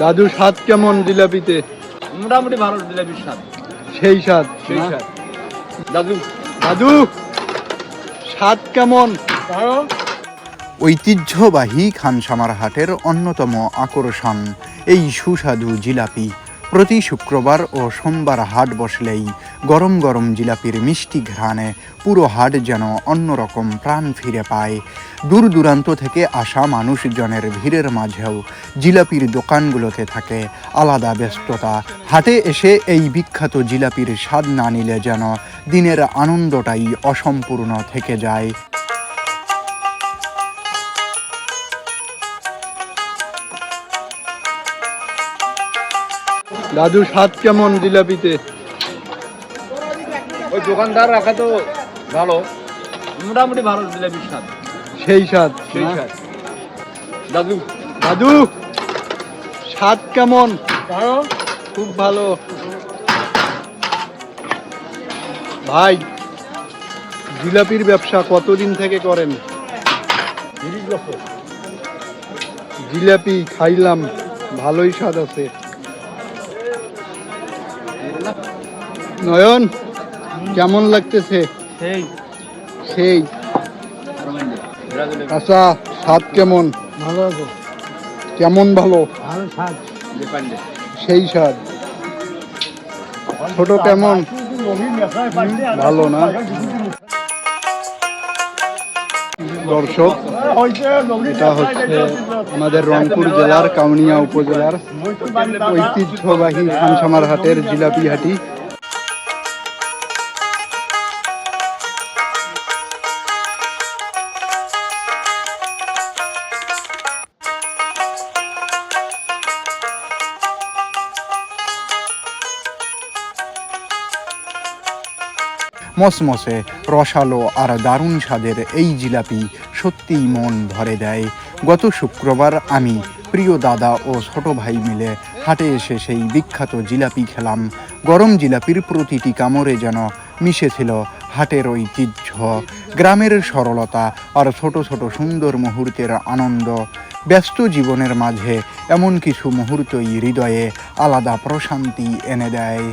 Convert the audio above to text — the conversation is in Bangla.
দাদু স্বাদ কেমন জিলাপিতে? মোটামুটি ভালো জিলাপির স্বাদ। সেই স্বাদ। দাদু দাদু স্বাদ কেমন? ঐতিহ্যবাহী খানসামার হাটের অন্যতম আকর্ষণ এই সুস্বাদু জিলাপি। প্রতি শুক্রবার ও সোমবার হাট বসলেই গরম গরম জিলাপির মিষ্টি ঘ্রাণে পুরো হাট যেন অন্যরকম প্রাণ ফিরে পায়। দূর দূরান্ত থেকে আসা মানুষজনের ভিড়ের মাঝেও জিলাপির দোকানগুলোতে থাকে আলাদা ব্যস্ততা। হাটে এসে এই বিখ্যাত জিলাপির স্বাদ না নিলে যেন দিনের আনন্দটাই অসম্পূর্ণ থেকে যায়। দাদু স্বাদ কেমন জিলাপিতে? ওই দোকানদার রাখা তো ভালো, মোটামুটি ভালো জিলাপির স্বাদ। সেই স্বাদ। দাদু দাদু স্বাদ কেমন? খুব ভালো। ভাই, জিলাপির ব্যবসা কতদিন থেকে করেন? জিলাপি খাইলাম, ভালোই স্বাদ আছে। নয়ন, কেমন লাগতেছে? সেই। আচ্ছা, স্বাদ কেমন? ভালো আছে। কেমন ভালো? ভালো স্বাদ। সেই স্বাদ। ছোট কেমন? ভালো না? দর্শক, এটা হচ্ছে আমাদের রংপুর জেলার কাউনিয়া উপজেলার ঐতিহ্যবাহী খানসামার হাটের জিলাপি হাটি। মসমসে রসালো আর দারুণ স্বাদের এই জিলাপি সত্যিই মন ভরে দেয়। গত শুক্রবার আমি, প্রিয় দাদা ও ছোট ভাই মিলে হাটে এসে সেই বিখ্যাত জিলাপি খেলাম। গরম জিলাপির প্রতিটি কামড়ে যেন মিশেছিল হাটের ঐতিহ্য, গ্রামের সরলতা আর ছোট ছোট সুন্দর মুহূর্তের আনন্দ। ব্যস্ত জীবনের মাঝে এমন কিছু মুহূর্তই হৃদয়ে আলাদা প্রশান্তি এনে দেয়।